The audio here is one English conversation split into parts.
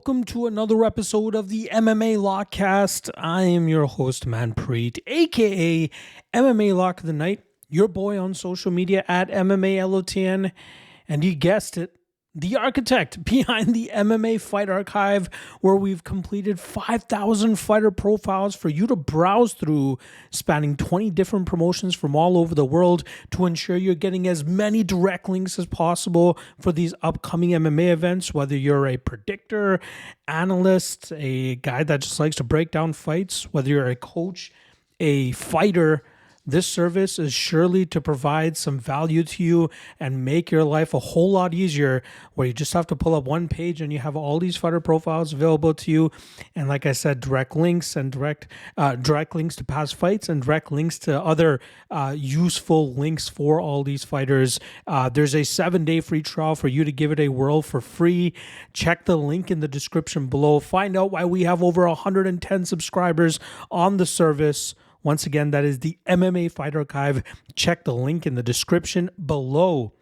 welcome to another episode of the MMA Lockcast. I am your host, Manpreet, aka MMA Lock of the Night, your boy on social media at MMALOTN, and you guessed it, the architect behind the MMA Fight Archive, where we've completed 5,000 fighter profiles for you to browse through, spanning 20 different promotions from all over the world to ensure you're getting as many direct links as possible for these upcoming MMA events, whether you're a predictor, analyst, a guy that just likes to break down fights, whether you're a coach, a fighter. This service is surely to provide some value to you and make your life a whole lot easier, where you just have to pull up one page and you have all these fighter profiles available to you. And like I said, direct links and direct links to past fights and direct links to other useful links for all these fighters. There's a 7-day free trial for you to give it a whirl for free. Check the link in the description below. Find out why we have over 110 subscribers on the service. Once again, that is the MMA Fight Archive. Check the link in the description below.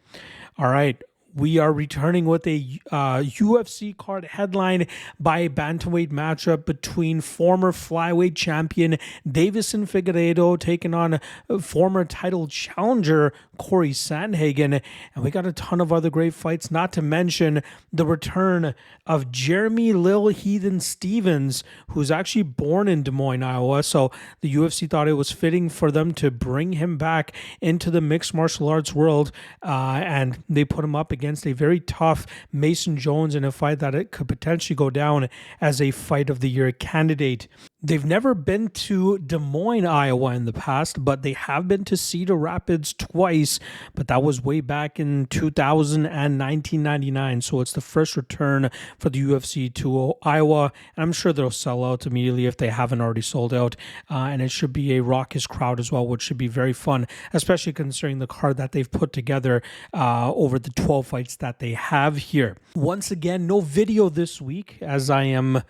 All right, we are returning with a UFC card headlined by a bantamweight matchup between former flyweight champion Deiveson Figueiredo taking on former title challenger Corey Sandhagen. And we got a ton of other great fights, not to mention the return of Jeremy Lil Heathen Stevens, who's actually born in Des Moines, Iowa. So the UFC thought it was fitting for them to bring him back into the mixed martial arts world. And they put him up against a very tough Mason Jones in a fight that it could potentially go down as a fight of the year candidate. They've never been to Des Moines, Iowa in the past, but they have been to Cedar Rapids twice, but that was way back in 2000 and 1999, so it's the first return for the UFC to Iowa, and I'm sure they'll sell out immediately if they haven't already sold out, and it should be a raucous crowd as well, which should be very fun, especially considering the card that they've put together over the 12 fights that they have here. Once again, no video this week, as I am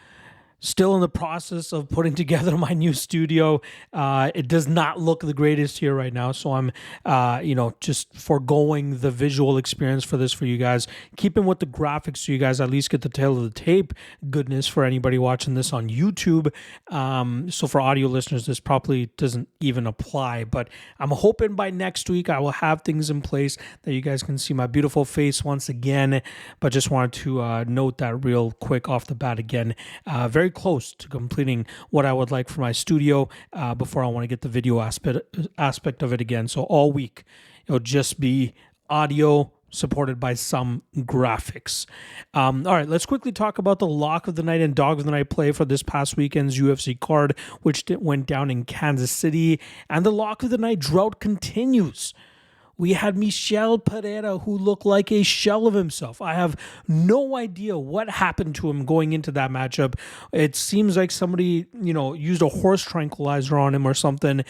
still in the process of putting together my new studio. It does not look the greatest here right now, so I'm, just foregoing the visual experience for this for you guys. Keeping with the graphics so you guys at least get the tail of the tape goodness for anybody watching this on YouTube. So for audio listeners, this probably doesn't even apply, but I'm hoping by next week I will have things in place that you guys can see my beautiful face once again, but just wanted to note that real quick off the bat again. Very close to completing what I would like for my studio before I want to get the video aspect of it again. So all week it'll just be audio supported by some graphics. All right, let's quickly talk about the lock of the night and dog of the night play for this past weekend's UFC card, which went down in Kansas City. And the lock of the night drought continues. We had Michel Pereira, who looked like a shell of himself. I have no idea what happened to him going into that matchup. It seems like somebody, used a horse tranquilizer on him or something.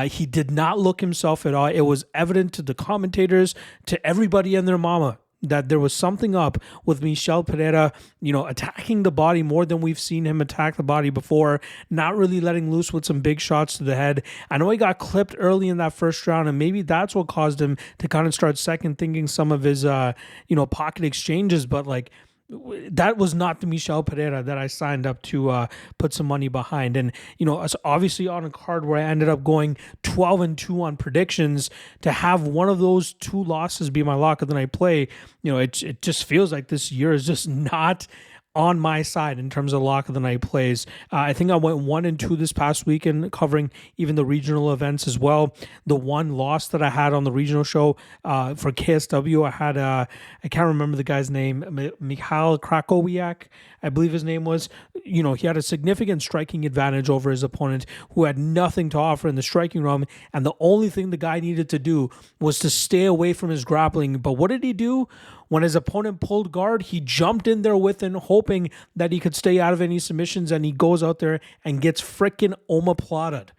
He did not look himself at all. It was evident to the commentators, to everybody and their mama, that there was something up with Michel Pereira, attacking the body more than we've seen him attack the body before, not really letting loose with some big shots to the head. I know he got clipped early in that first round, and maybe that's what caused him to kind of start second thinking some of his, pocket exchanges, but that was not the Michel Pereira that I signed up to put some money behind. And, obviously on a card where I ended up going 12-2 on predictions, to have one of those two losses be my lock of the night play, it just feels like this year is just not on my side in terms of lock of the night plays. I think I went 1-2 this past weekend, covering even the regional events as well. The one loss that I had on the regional show for KSW, I had, I can't remember the guy's name, Nickal Krakowiak, I believe his name was. He had a significant striking advantage over his opponent, who had nothing to offer in the striking realm, and the only thing the guy needed to do was to stay away from his grappling. But what did he do? When his opponent pulled guard, he jumped in there with him, hoping that he could stay out of any submissions, and he goes out there and gets freaking omoplated.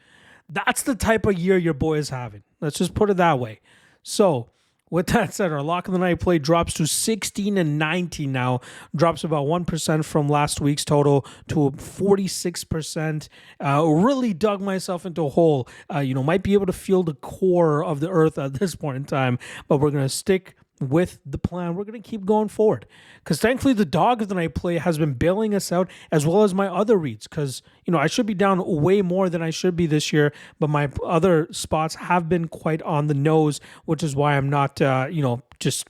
That's the type of year your boy is having. Let's just put it that way. So, with that said, our lock of the night play drops to 16-19 now. Drops about 1% from last week's total to 46%. Really dug myself into a hole. Might be able to feel the core of the earth at this point in time, but we're going to stick with the plan. We're going to keep going forward because thankfully the dog of the night play has been bailing us out, as well as my other reads, because I should be down way more than I should be this year, but my other spots have been quite on the nose, which is why I'm not just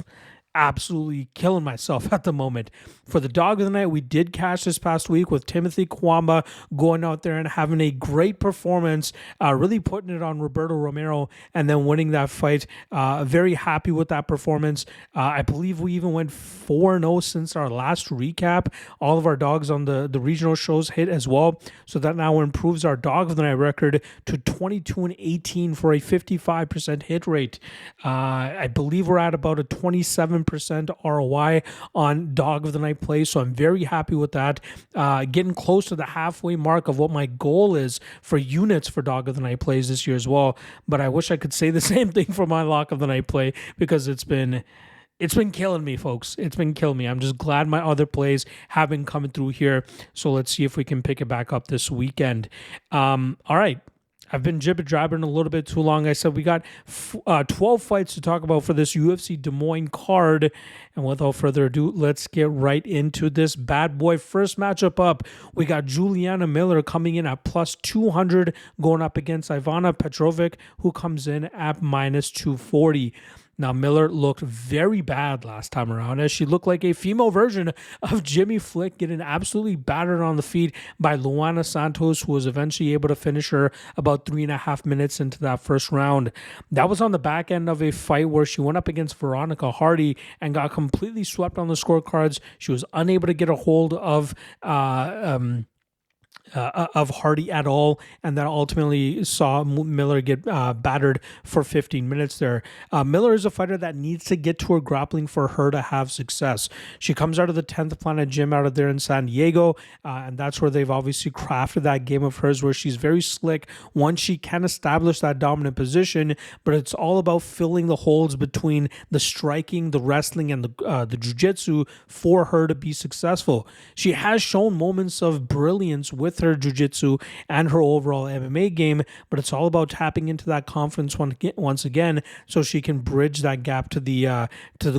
absolutely killing myself at the moment. For the dog of the night, we did cash this past week with Timothy Kwamba going out there and having a great performance, really putting it on Roberto Romero and then winning that fight. Very happy with that performance. I believe we even went 4-0 since our last recap. All of our dogs on the regional shows hit as well, so that now improves our dog of the night record to 22-18 for a 55% hit rate. I believe we're at about a 27% ROI on dog of the night play, so I'm very happy with that. Getting close to the halfway mark of what my goal is for units for dog of the night plays this year as well, but I wish I could say the same thing for my lock of the night play, because it's been killing me, folks. It's been killing me. I'm just glad my other plays have been coming through here, so let's see if we can pick it back up this weekend. All right. I've been jibber-jabbering a little bit too long. I said we got 12 fights to talk about for this UFC Des Moines card. And without further ado, let's get right into this bad boy. First matchup up, we got Juliana Miller coming in at plus 200, going up against Ivana Petrovic, who comes in at minus 240. Now, Miller looked very bad last time around, as she looked like a female version of Jimmy Flick, getting absolutely battered on the feet by Luana Santos, who was eventually able to finish her about 3.5 minutes into that first round. That was on the back end of a fight where she went up against Veronica Hardy and got completely swept on the scorecards. She was unable to get a hold of Hardy at all, and that ultimately saw Miller get battered for 15 minutes there. Miller is a fighter that needs to get to her grappling for her to have success. She comes out of the 10th Planet Gym out of there in San Diego, and that's where they've obviously crafted that game of hers where she's very slick once she can establish that dominant position, but it's all about filling the holes between the striking, the wrestling, and the jiu-jitsu for her to be successful. She has shown moments of brilliance with her jiu-jitsu and her overall MMA game, but it's all about tapping into that confidence once again so she can bridge that gap to the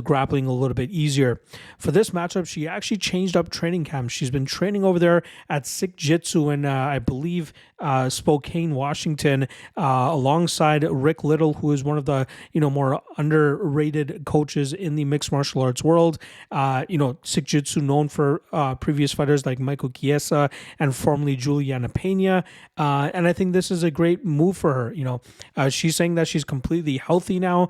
grappling a little bit easier. For this matchup, she actually changed up training camps. She's been training over there at Sick Jitsu in I believe Spokane, Washington, alongside Rick Little, who is one of the more underrated coaches in the mixed martial arts world. Sick Jitsu known for previous fighters like Michael Chiesa and formerly Juliana Pena, and I think this is a great move for her. She's saying that she's completely healthy now.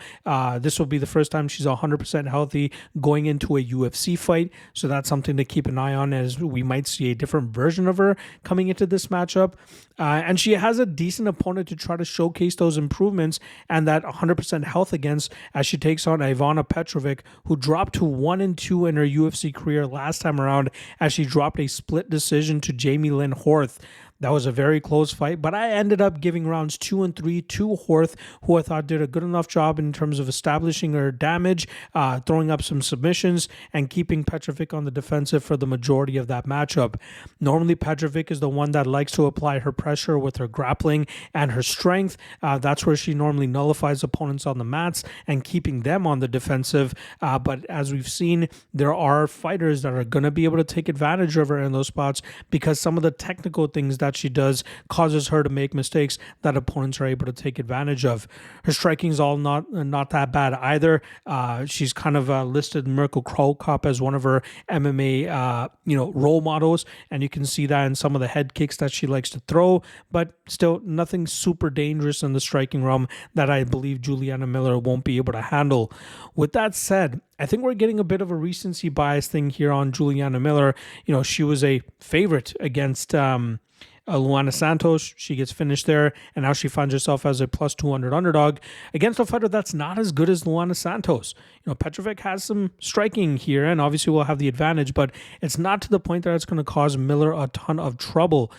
This will be the first time she's 100% healthy going into a UFC fight, so that's something to keep an eye on, as we might see a different version of her coming into this matchup. And she has a decent opponent to try to showcase those improvements and that 100% health against, as she takes on Ivana Petrovic, who dropped to 1-2 in her UFC career last time around, as she dropped a split decision to Jamie Lynn Horth. That was a very close fight, but I ended up giving rounds 2 and 3 to Horth, who I thought did a good enough job in terms of establishing her damage, throwing up some submissions, and keeping Petrovic on the defensive for the majority of that matchup. Normally, Petrovic is the one that likes to apply her pressure with her grappling and her strength. That's where she normally nullifies opponents on the mats and keeping them on the defensive. But as we've seen, there are fighters that are going to be able to take advantage of her in those spots, because some of the technical things that she does causes her to make mistakes that opponents are able to take advantage of. Her striking is all not that bad either. She's kind of listed Mirko Cro Cop as one of her MMA role models, and you can see that in some of the head kicks that she likes to throw, but still nothing super dangerous in the striking realm that I believe Juliana Miller won't be able to handle. With that said, I think we're getting a bit of a recency bias thing here on Juliana Miller. She was a favorite against Luana Santos. She gets finished there, and now she finds herself as a plus 200 underdog against a fighter that's not as good as Luana Santos. Petrovic has some striking here, and obviously will have the advantage, but it's not to the point that it's going to cause Miller a ton of trouble.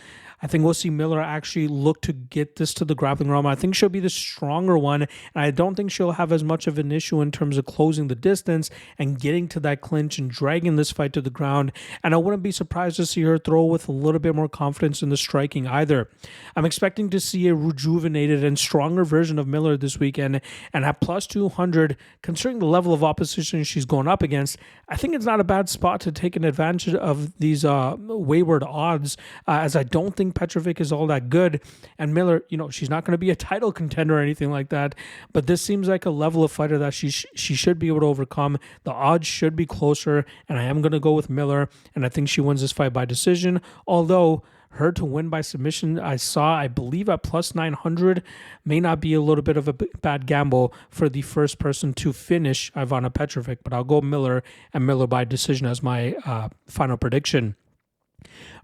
I think we'll see Miller actually look to get this to the grappling realm. I think she'll be the stronger one, and I don't think she'll have as much of an issue in terms of closing the distance and getting to that clinch and dragging this fight to the ground. And I wouldn't be surprised to see her throw with a little bit more confidence in the striking either. I'm expecting to see a rejuvenated and stronger version of Miller this weekend, and at plus 200, considering the level of opposition she's going up against, I think it's not a bad spot to take an advantage of these wayward odds, as I don't think Petrovic is all that good. And Miller, she's not going to be a title contender or anything like that, but this seems like a level of fighter that she should be able to overcome. The odds should be closer, and I am going to go with Miller, and I think she wins this fight by decision, although her to win by submission, I believe at plus 900, may not be a little bit of a bad gamble for the first person to finish Ivana Petrovic, but I'll go Miller, and Miller by decision as my final prediction.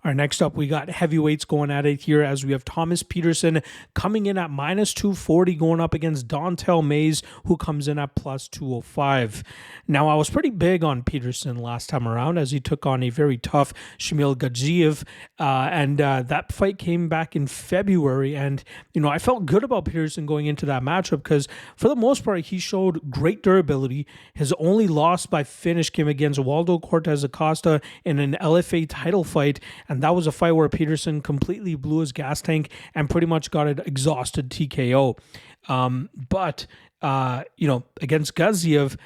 All right, next up, we got heavyweights going at it here as we have Thomas Petersen coming in at minus 240 going up against Dontel Mays, who comes in at plus 205. Now, I was pretty big on Petersen last time around as he took on a very tough Shamil Gadzhiev, and that fight came back in February, and, I felt good about Petersen going into that matchup because, for the most part, he showed great durability. His only loss by finish came against Waldo Cortez Acosta in an LFA title fight, and that was a fight where Petersen completely blew his gas tank and pretty much got an exhausted TKO. But against Gadzhiev,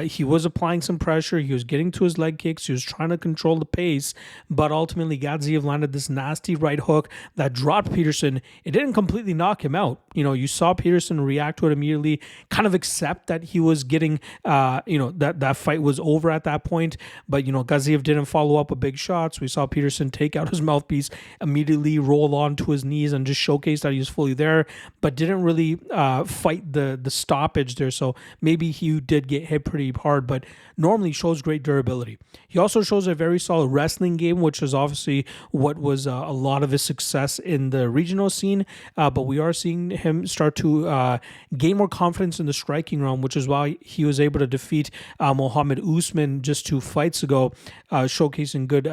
he was applying some pressure. He was getting to his leg kicks. He was trying to control the pace, but ultimately Gadzhiev landed this nasty right hook that dropped Petersen. It didn't completely knock him out. You saw Petersen react to it immediately, kind of accept that he was getting, that fight was over at that point. But, Gadzhiev didn't follow up with big shots. We saw Petersen take out his mouthpiece, immediately roll onto his knees and just showcase that he was fully there, but didn't really fight the stoppage there. So maybe he did get hit pretty hard, but normally shows great durability. He also shows a very solid wrestling game, which is obviously what was a lot of his success in the regional scene, but we are seeing him start to gain more confidence in the striking realm, which is why he was able to defeat Mohammed Usman just 2 fights ago, showcasing good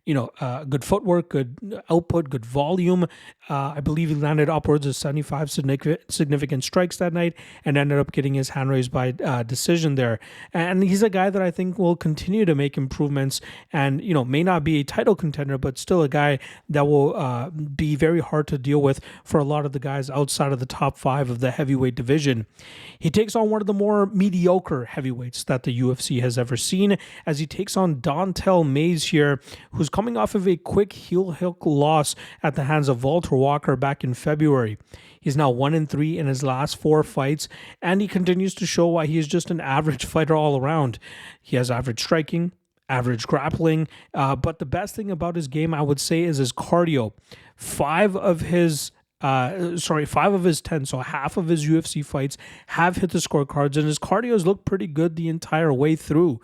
good footwork, good output, good volume. I believe he landed upwards of 75 significant strikes that night and ended up getting his hand raised by decision there. And he's a guy that I think will continue to make improvements and, may not be a title contender, but still a guy that will be very hard to deal with for a lot of the guys outside of the top 5 of the heavyweight division. He takes on one of the more mediocre heavyweights that the UFC has ever seen as he takes on Dontel Mays here, who's coming off of a quick heel hook loss at the hands of Walter Walker back in February. He's now 1-3 in his last 4 fights, and he continues to show why he is just an average fighter all around. He has average striking, average grappling, but the best thing about his game, I would say, is his cardio. 5 of his 10, so half of his UFC fights have hit the scorecards, and his cardio has looked pretty good the entire way through.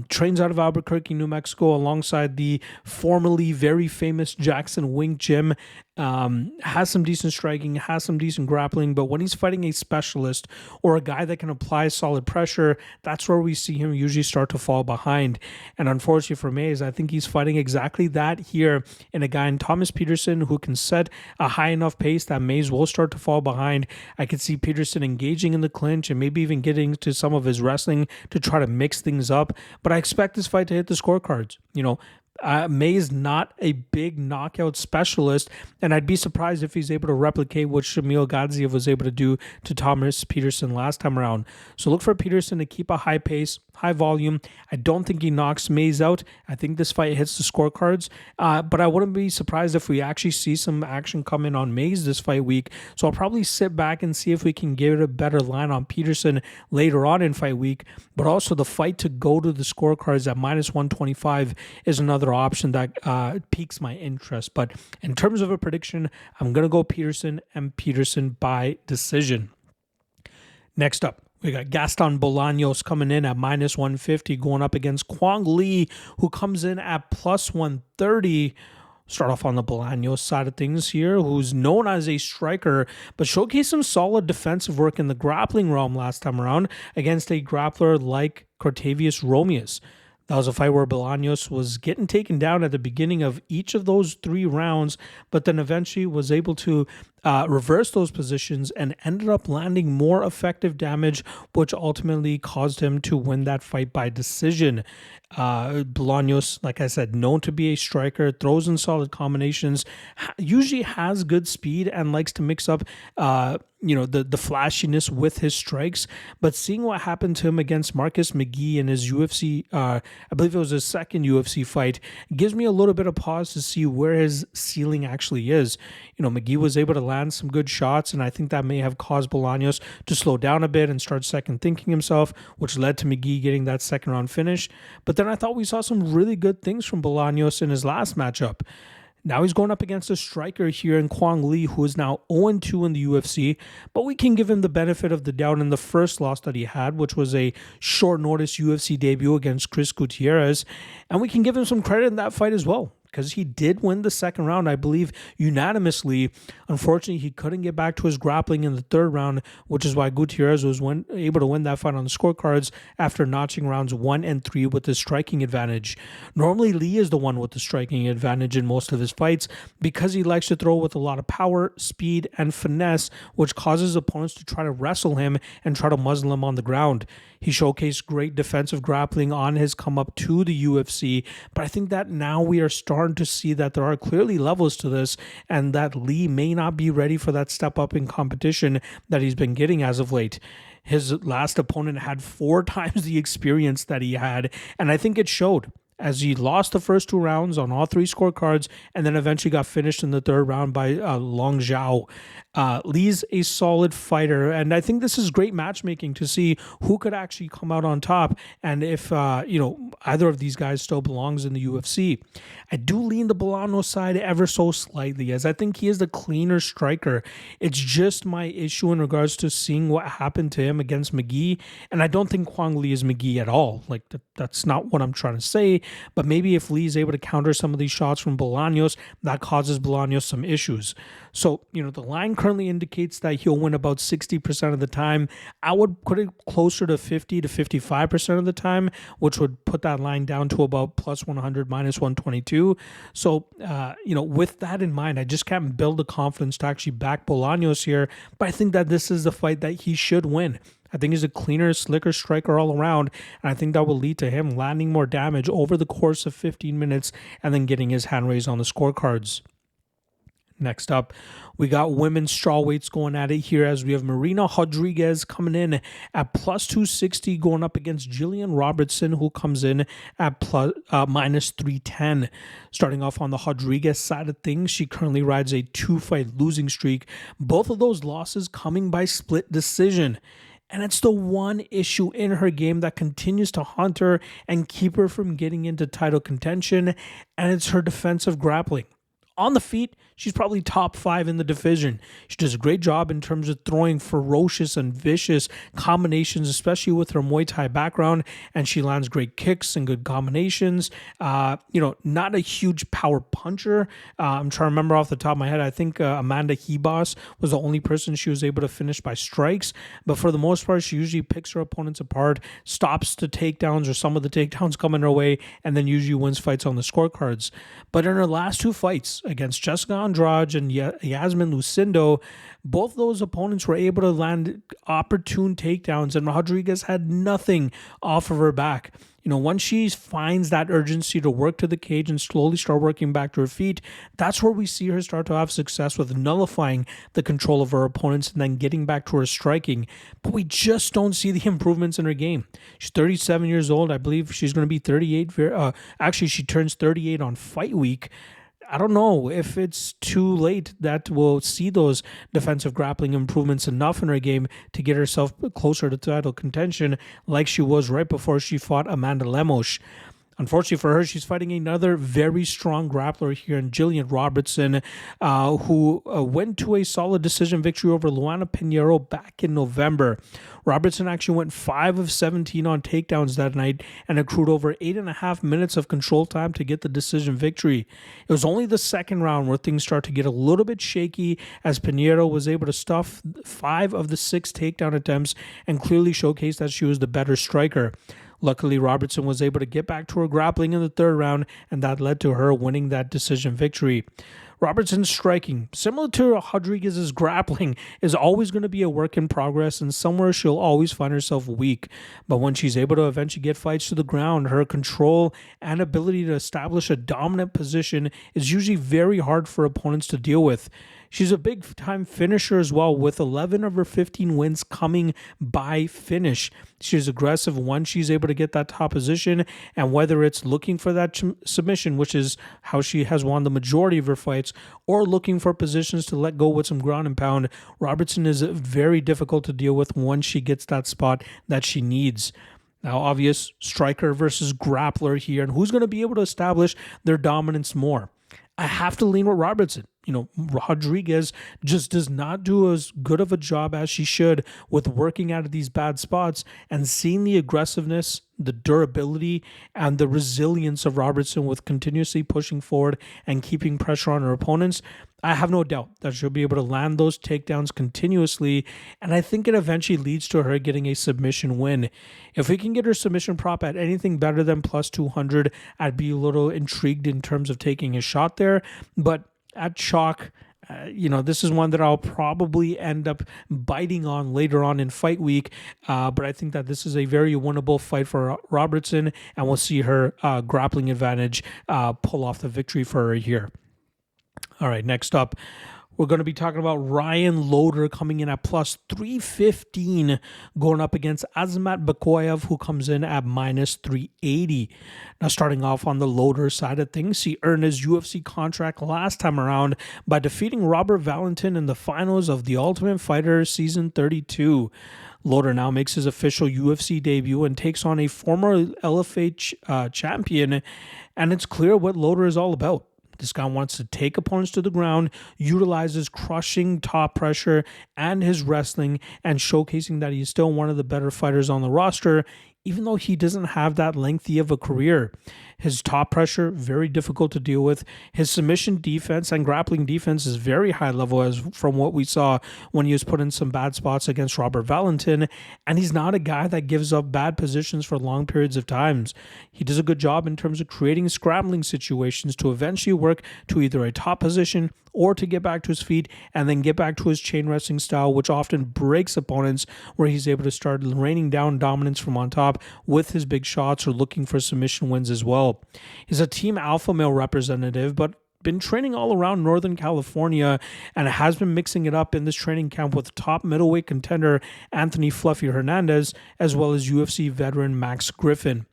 Trains out of Albuquerque, New Mexico, alongside the formerly very famous Jackson Wink Gym. Has some decent striking, has some decent grappling, but when he's fighting a specialist or a guy that can apply solid pressure, that's where we see him usually start to fall behind. And unfortunately for Mays, I think he's fighting exactly that here in a guy in Thomas Petersen who can set a high enough pace that Mays will start to fall behind. I could see Petersen engaging in the clinch and maybe even getting to some of his wrestling to try to mix things up, but I expect this fight to hit the scorecards. Mays not a big knockout specialist, and I'd be surprised if he's able to replicate what Shamil Gadzhiev was able to do to Thomas Petersen last time around. So look for Petersen to keep a high pace, high volume. I don't think he knocks Mays out. I think this fight hits the scorecards, but I wouldn't be surprised if we actually see some action come in on Mays this fight week. So I'll probably sit back and see if we can get a better line on Petersen later on in fight week, but also the fight to go to the scorecards at minus 125 is another option that piques my interest. But in terms of a prediction, I'm going to go Petersen and Petersen by decision. Next up, we got Gaston Bolanos coming in at minus 150 going up against Kwang Lee, who comes in at plus 130. Start off on the Bolanos side of things here, who's known as a striker, but showcased some solid defensive work in the grappling realm last time around against a grappler like Cortavius Romeus. That was a fight where Bolanos was getting taken down at the beginning of each of those 3 rounds, but then eventually was able to reverse those positions and ended up landing more effective damage, which ultimately caused him to win that fight by decision. Bolanos, like I said, known to be a striker, throws in solid combinations, usually has good speed and likes to mix up the flashiness with his strikes. But seeing what happened to him against Marcus McGee in his UFC, I believe it was his second UFC fight, gives me a little bit of pause to see where his ceiling actually is. McGee was able to land some good shots, and I think that may have caused Bolanos to slow down a bit and start second thinking himself, which led to McGee getting that second round finish. But then I thought we saw some really good things from Bolanos in his last matchup. Now he's going up against a striker here in Kwang Lee, who is now 0-2 in the UFC, but we can give him the benefit of the doubt in the first loss that he had, which was a short notice UFC debut against Chris Gutierrez, and we can give him some credit in that fight as well, because he did win the second round, I believe, unanimously. Unfortunately, he couldn't get back to his grappling in the third round, which is why Gutierrez was able to win that fight on the scorecards after notching rounds 1 and 3 with the striking advantage. Normally, Lee is the one with the striking advantage in most of his fights because he likes to throw with a lot of power, speed, and finesse, which causes opponents to try to wrestle him and try to muzzle him on the ground. He showcased great defensive grappling on his come up to the UFC, but I think that now we are starting to see that there are clearly levels to this and that Lee may not be ready for that step up in competition that he's been getting as of late. His last opponent had 4 times the experience that he had, and I think it showed, as he lost the first 2 rounds on all 3 scorecards and then eventually got finished in the third round by Long Zhao. Lee's a solid fighter, and I think this is great matchmaking to see who could actually come out on top and if either of these guys still belongs in the UFC. I do lean the Bolanos side ever so slightly, as I think he is the cleaner striker. It's just my issue in regards to seeing what happened to him against McGee, and I don't think Kwang Lee is McGee at all. Like, that's not what I'm trying to say, but maybe if Lee is able to counter some of these shots from Bolanos, that causes Bolanos some issues. So, the line currently indicates that he'll win about 60% of the time. I would put it closer to 50 to 55% of the time, which would put that line down to about plus 100, minus 122. So, with that in mind, I just can't build the confidence to actually back Bolanos here, but I think that this is the fight that he should win. I think he's a cleaner, slicker striker all around, and I think that will lead to him landing more damage over the course of 15 minutes and then getting his hand raised on the scorecards. Next up, we got women's strawweights going at it here as we have Marina Rodriguez coming in at plus 260 going up against Jillian Robertson, who comes in at minus 310. Starting off on the Rodriguez side of things, she currently rides a 2-fight losing streak. Both of those losses coming by split decision. And it's the one issue in her game that continues to haunt her and keep her from getting into title contention, and it's her defensive grappling. On the feet, she's probably top 5 in the division. She does a great job in terms of throwing ferocious and vicious combinations, especially with her Muay Thai background, and she lands great kicks and good combinations. Not a huge power puncher. I'm trying to remember off the top of my head. I think Amanda Hebos was the only person she was able to finish by strikes, but for the most part, she usually picks her opponents apart, stops the takedowns or some of the takedowns coming her way, and then usually wins fights on the scorecards. But in her last 2 fights against Jessica Andrade and Yasmin Lucindo, both those opponents were able to land opportune takedowns, and Rodriguez had nothing off of her back. Once she finds that urgency to work to the cage and slowly start working back to her feet, that's where we see her start to have success with nullifying the control of her opponents and then getting back to her striking. But we just don't see the improvements in her game. She's 37 years old. I believe she's going to be 38. Actually, she turns 38 on fight week. I don't know if it's too late that we'll see those defensive grappling improvements enough in her game to get herself closer to title contention like she was right before she fought Amanda Lemos. Unfortunately for her, she's fighting another very strong grappler here in Jillian Robertson, who went to a solid decision victory over Luana Pinheiro back in November. Robertson actually went 5 of 17 on takedowns that night and accrued over 8.5 minutes of control time to get the decision victory. It was only the second round where things start to get a little bit shaky as Pinheiro was able to stuff 5 of the 6 takedown attempts and clearly showcase that she was the better striker. Luckily, Robertson was able to get back to her grappling in the third round, and that led to her winning that decision victory. Robertson's striking, similar to Rodriguez's grappling, is always going to be a work in progress, and somewhere she'll always find herself weak. But when she's able to eventually get fights to the ground, her control and ability to establish a dominant position is usually very hard for opponents to deal with. She's a big-time finisher as well, with 11 of her 15 wins coming by finish. She's aggressive once she's able to get that top position, and whether it's looking for that submission, which is how she has won the majority of her fights, or looking for positions to let go with some ground and pound, Robertson is very difficult to deal with once she gets that spot that she needs. Now, obvious striker versus grappler here, and who's going to be able to establish their dominance more? I have to lean with Robertson. Rodriguez just does not do as good of a job as she should with working out of these bad spots, and seeing the aggressiveness, the durability, and the resilience of Robertson with continuously pushing forward and keeping pressure on her opponents. I have no doubt that she'll be able to land those takedowns continuously, and I think it eventually leads to her getting a submission win. If we can get her submission prop at anything better than plus 200, I'd be a little intrigued in terms of taking a shot there, but at chalk, this is one that I'll probably end up biting on later on in fight week, but I think that this is a very winnable fight for Robertson, and we'll see her grappling advantage pull off the victory for her here. All right, next up, we're going to be talking about Ryan Loder coming in at plus 315, going up against Azamat Bekoev, who comes in at minus 380. Now, starting off on the Loder side of things, he earned his UFC contract last time around by defeating Robert Valentin in the finals of The Ultimate Fighter Season 32. Loder now makes his official UFC debut and takes on a former LFA champion, and it's clear what Loder is all about. This guy wants to take opponents to the ground, utilizes crushing top pressure and his wrestling, and showcasing that he's still one of the better fighters on the roster, even though he doesn't have that lengthy of a career. His top pressure, very difficult to deal with. His submission defense and grappling defense is very high level, as from what we saw when he was put in some bad spots against Robert Valentin. And he's not a guy that gives up bad positions for long periods of times. He does a good job in terms of creating scrambling situations to eventually work to either a top position or to get back to his feet and then get back to his chain wrestling style, which often breaks opponents, where he's able to start raining down dominance from on top with his big shots or looking for submission wins as well. He's a team alpha male representative, but been training all around Northern California, and has been mixing it up in this training camp with top middleweight contender Anthony Fluffy Hernandez, as well as UFC veteran Max Griffin.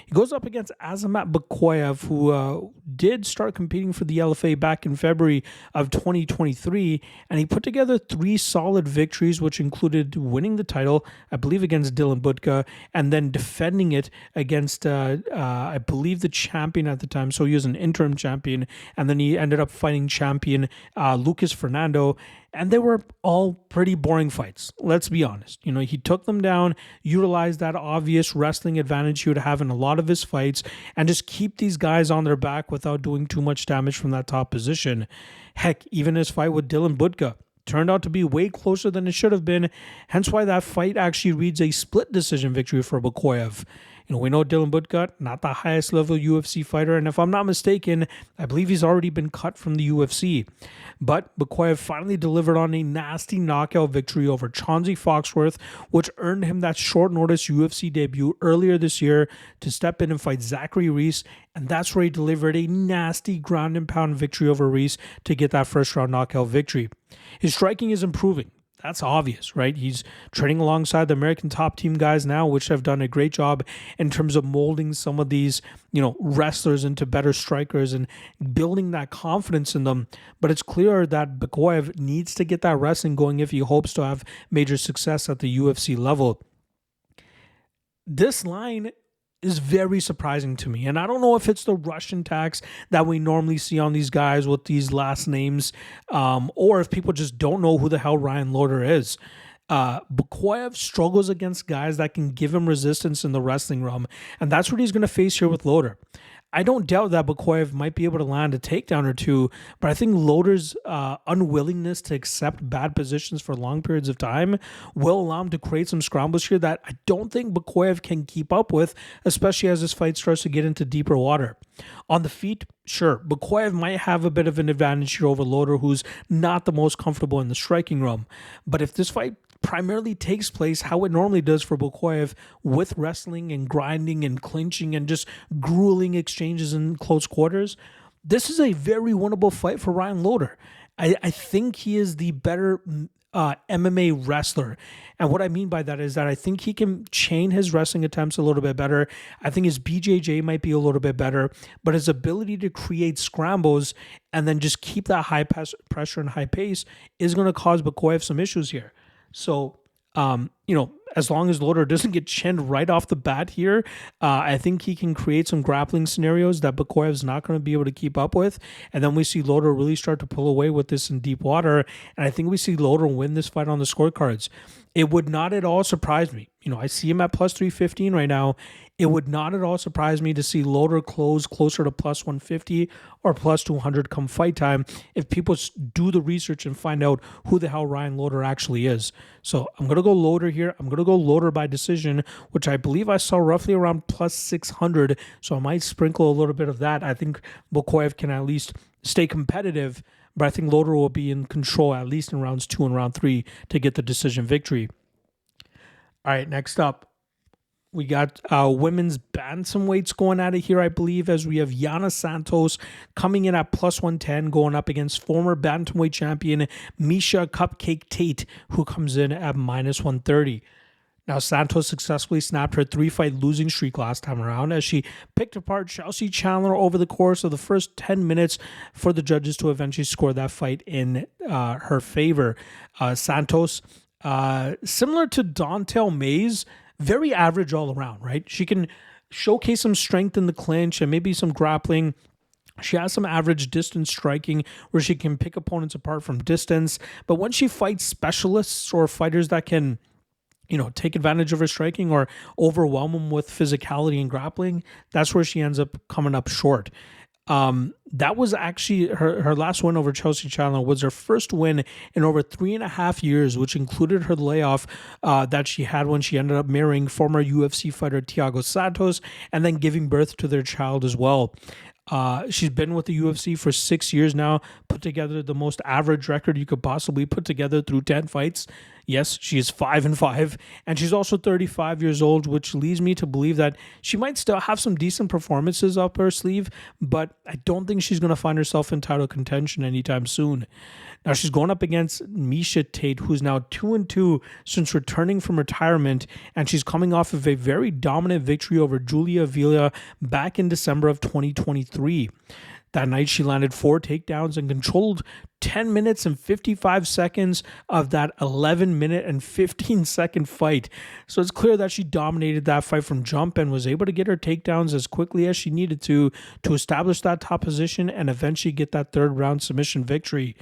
He goes up against Azamat Bekoev, who did start competing for the LFA back in February of 2023, and he put together 3 solid victories, which included winning the title, I believe, against Dylan Budka, and then defending it against, I believe, the champion at the time. So he was an interim champion, and then he ended up fighting champion Lucas Fernando. And they were all pretty boring fights, let's be honest. He took them down, utilized that obvious wrestling advantage he would have in a lot of his fights, and just keep these guys on their back without doing too much damage from that top position. Heck, even his fight with Dylan Budka turned out to be way closer than it should have been, hence why that fight actually reads a split decision victory for Bekoev. We know Dylan Budka, not the highest level UFC fighter, and if I'm not mistaken, I believe he's already been cut from the UFC. But Bekoev finally delivered on a nasty knockout victory over Chauncey Foxworth, which earned him that short notice UFC debut earlier this year to step in and fight Zachary Reese, and that's where he delivered a nasty ground and pound victory over Reese to get that first round knockout victory. His striking is improving. That's obvious, right? He's training alongside the American top team guys now, which have done a great job in terms of molding some of these, wrestlers into better strikers and building that confidence in them. But it's clear that Bekoev needs to get that wrestling going if he hopes to have major success at the UFC level. This line is very surprising to me, and I don't know if it's the Russian tax that we normally see on these guys with these last names, or if people just don't know who the hell Ryan Loder is. Bekoev struggles against guys that can give him resistance in the wrestling realm, and that's what he's going to face here with Loder. I don't doubt that Bekoev might be able to land a takedown or two, but I think Loder's unwillingness to accept bad positions for long periods of time will allow him to create some scrambles here that I don't think Bekoev can keep up with, especially as this fight starts to get into deeper water. On the feet, sure, Bekoev might have a bit of an advantage here over Loder, who's not the most comfortable in the striking realm. But if this fight primarily takes place how it normally does for Bekoev, with wrestling and grinding and clinching and just grueling exchanges in close quarters, this is a very winnable fight for Ryan Loder. I think he is the better MMA wrestler. And what I mean by that is that I think he can chain his wrestling attempts a little bit better. I think his BJJ might be a little bit better, but his ability to create scrambles and then just keep that high pressure and high pace is going to cause Bekoev some issues here. So, as long as Loder doesn't get chinned right off the bat here, I think he can create some grappling scenarios that Bekoev's not going to be able to keep up with. And then we see Loder really start to pull away with this in deep water. And I think we see Loder win this fight on the scorecards. It would not at all surprise me. I see him at plus 315 right now. It would not at all surprise me to see Loder close closer to plus 150 or plus 200 come fight time if people do the research and find out who the hell Ryan Loder actually is. So I'm going to go Loder here. I'm going to go Loder by decision, which I believe I saw roughly around plus 600. So I might sprinkle a little bit of that. I think Bekoev can at least stay competitive, but I think Loder will be in control at least in rounds 2 and round 3 to get the decision victory. All right, next up, we got women's bantamweights going at it here, I believe, as we have Yana Santos coming in at plus 110, going up against former bantamweight champion Miesha Cupcake Tate, who comes in at minus 130. Now, Santos successfully snapped her 3-fight losing streak last time around as she picked apart Chelsea Chandler over the course of the first 10 minutes for the judges to eventually score that fight in her favor. Santos, similar to Dontel Mays, very average all around, right? She can showcase some strength in the clinch and maybe some grappling. She has some average distance striking where she can pick opponents apart from distance. But when she fights specialists or fighters that can, take advantage of her striking or overwhelm them with physicality and grappling, that's where she ends up coming up short. That was actually her last win over Chelsea Chandler was her first win in over 3.5 years, which included her layoff that she had when she ended up marrying former UFC fighter Thiago Santos and then giving birth to their child as well. She's been with the UFC for 6 years now, put together the most average record you could possibly put together through 10 fights. Yes, she is 5-5, and she's also 35 years old, which leads me to believe that she might still have some decent performances up her sleeve, but I don't think she's going to find herself in title contention anytime soon. Now, she's going up against Miesha Tate, who's now 2-2 since returning from retirement, and she's coming off of a very dominant victory over Julia Avila back in December of 2023. That night, she landed 4 takedowns and controlled 10 minutes and 55 seconds of that 11-minute and 15-second fight. So it's clear that she dominated that fight from jump and was able to get her takedowns as quickly as she needed to establish that top position and eventually get that third-round submission victory.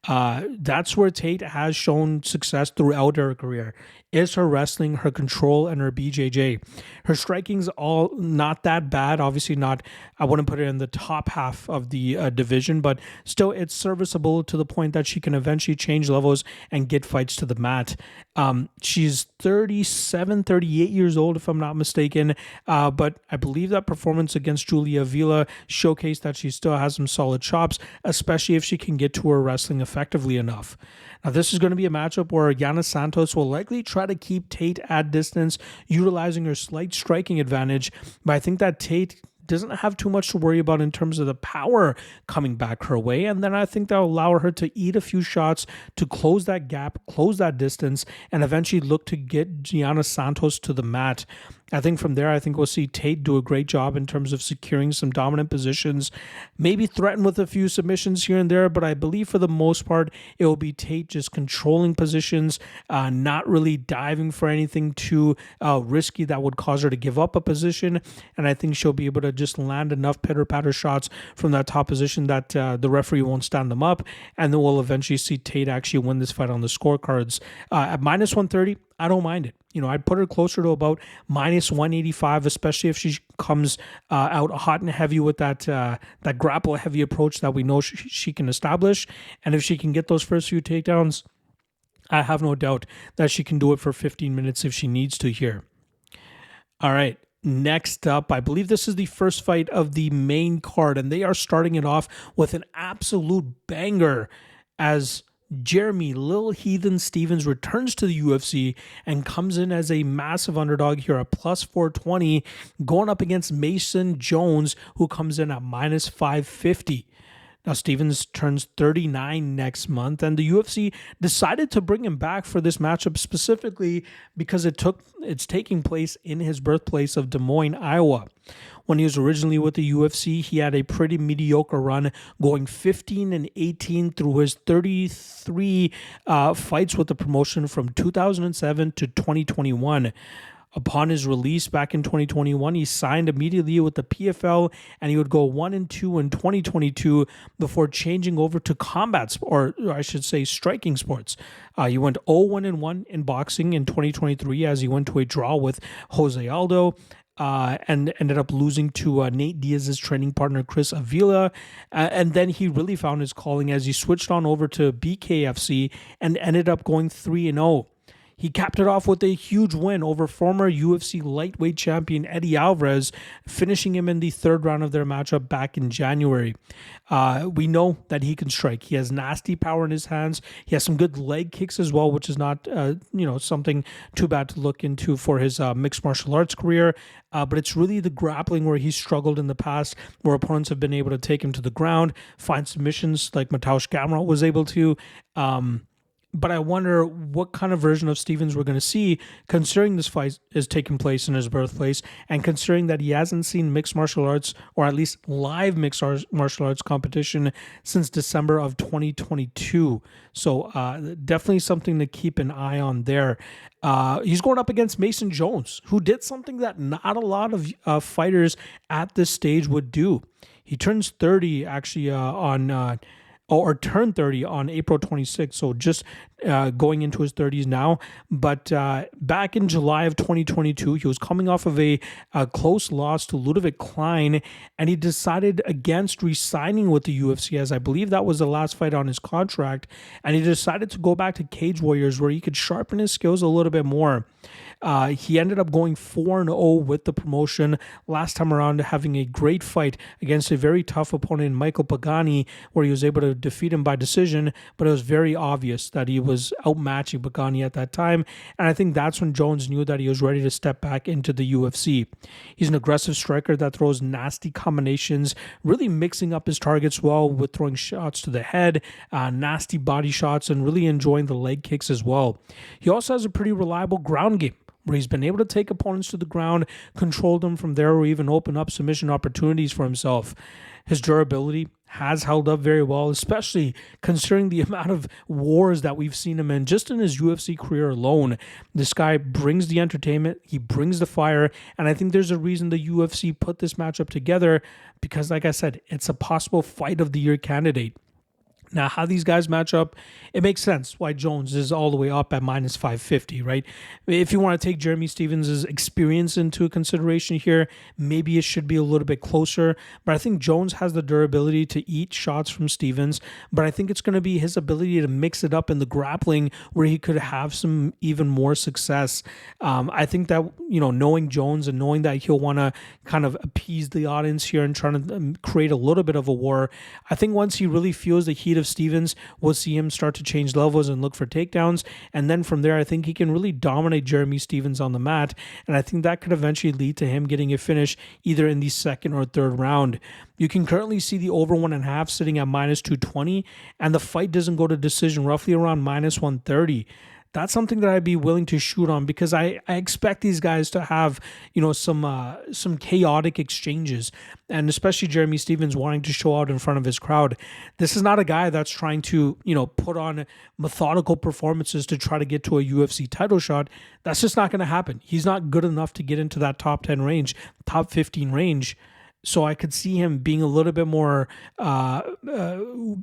That's where Tate has shown success throughout her career, is her wrestling, her control, and her BJJ. Her striking's all not that bad. Obviously not, I wouldn't put it in the top half of the division, but still it's serviceable to the point that she can eventually change levels and get fights to the mat. She's 37, 38 years old, if I'm not mistaken, but I believe that performance against Julia Avila showcased that she still has some solid chops, especially if she can get to her wrestling effectively enough. Now, this is going to be a matchup where Yana Santos will likely try to keep Tate at distance, utilizing her slight striking advantage, but I think that Tate doesn't have too much to worry about in terms of the power coming back her way, and then I think that'll allow her to eat a few shots to close that gap, close that distance, and eventually look to get Yana Santos to the mat. I think from there, I think we'll see Tate do a great job in terms of securing some dominant positions, maybe threaten with a few submissions here and there, but I believe for the most part, it will be Tate just controlling positions, not really diving for anything too risky that would cause her to give up a position, and I think she'll be able to just land enough pitter-patter shots from that top position that the referee won't stand them up, and then we'll eventually see Tate actually win this fight on the scorecards. At minus 130, I don't mind it. I'd put her closer to about minus 185, especially if she comes out hot and heavy with that grapple heavy approach that we know she can establish. And if she can get those first few takedowns, I have no doubt that she can do it for 15 minutes if she needs to here. All right. Next up, I believe this is the first fight of the main card, and they are starting it off with an absolute banger as Jeremy Lil Heathen Stevens returns to the UFC and comes in as a massive underdog here at plus 420, going up against Mason Jones, who comes in at minus 550. Now, Stevens turns 39 next month, and the UFC decided to bring him back for this matchup specifically because it's taking place in his birthplace of Des Moines, Iowa. When he was originally with the UFC, he had a pretty mediocre run, going 15-18 through his 33 fights with the promotion from 2007 to 2021. Upon his release back in 2021, he signed immediately with the PFL, and he would go 1-2 in 2022 before changing over to or I should say striking sports. He went 0-1 in boxing in 2023 as he went to a draw with Jose Aldo. And ended up losing to Nate Diaz's training partner, Chris Avila. And then he really found his calling as he switched on over to BKFC and ended up going 3-0. He capped it off with a huge win over former UFC lightweight champion Eddie Alvarez, finishing him in the third round of their matchup back in January. We know that he can strike. He has nasty power in his hands. He has some good leg kicks as well, which is not something too bad to look into for his mixed martial arts career. But it's really the grappling where he's struggled in the past, where opponents have been able to take him to the ground, find submissions like Mateusz Gamrot was able to. But I wonder what kind of version of Stevens we're going to see, considering this fight is taking place in his birthplace and considering that he hasn't seen mixed martial arts, or at least live mixed martial arts competition, since December of 2022. So definitely something to keep an eye on there. He's going up against Mason Jones, who did something that not a lot of fighters at this stage would do. He turns 30 actually turned 30 on April 26th, so just going into his 30s now. But back in July of 2022, he was coming off of a close loss to Ludovic Klein, and he decided against re-signing with the UFC, as I believe that was the last fight on his contract, and he decided to go back to Cage Warriors, where he could sharpen his skills a little bit more. He ended up going 4-0 with the promotion last time around, having a great fight against a very tough opponent, Michael Pagani, where he was able to defeat him by decision, but it was very obvious that he was outmatching Pagani at that time, and I think that's when Jones knew that he was ready to step back into the UFC. He's an aggressive striker that throws nasty combinations, really mixing up his targets well with throwing shots to the head, nasty body shots, and really enjoying the leg kicks as well. He also has a pretty reliable ground game, where he's been able to take opponents to the ground, control them from there, or even open up submission opportunities for himself. His durability has held up very well, especially considering the amount of wars that we've seen him in just in his UFC career alone. This guy brings the entertainment, he brings the fire, and I think there's a reason the UFC put this matchup together because, like I said, it's a possible fight of the year candidate. Now, how these guys match up, it makes sense why Jones is all the way up at minus 550, right? If you want to take Jeremy Stevens' experience into consideration here, maybe it should be a little bit closer. But I think Jones has the durability to eat shots from Stevens. But I think it's going to be his ability to mix it up in the grappling where he could have some even more success. I think that, knowing Jones and knowing that he'll want to kind of appease the audience here and trying to create a little bit of a war, I think once he really feels the heat of Stevens, we'll see him start to change levels and look for takedowns, and then from there I think he can really dominate Jeremy Stevens on the mat, and I think that could eventually lead to him getting a finish either in the second or third round. You can currently see the over 1.5 sitting at minus 220, and the fight doesn't go to decision, roughly around minus 130. That's something that I'd be willing to shoot on because I expect these guys to have, some chaotic exchanges, and especially Jeremy Stevens wanting to show out in front of his crowd. This is not a guy that's trying to, put on methodical performances to try to get to a UFC title shot. That's just not going to happen. He's not good enough to get into that top 10 range, top 15 range. So I could see him being a little bit more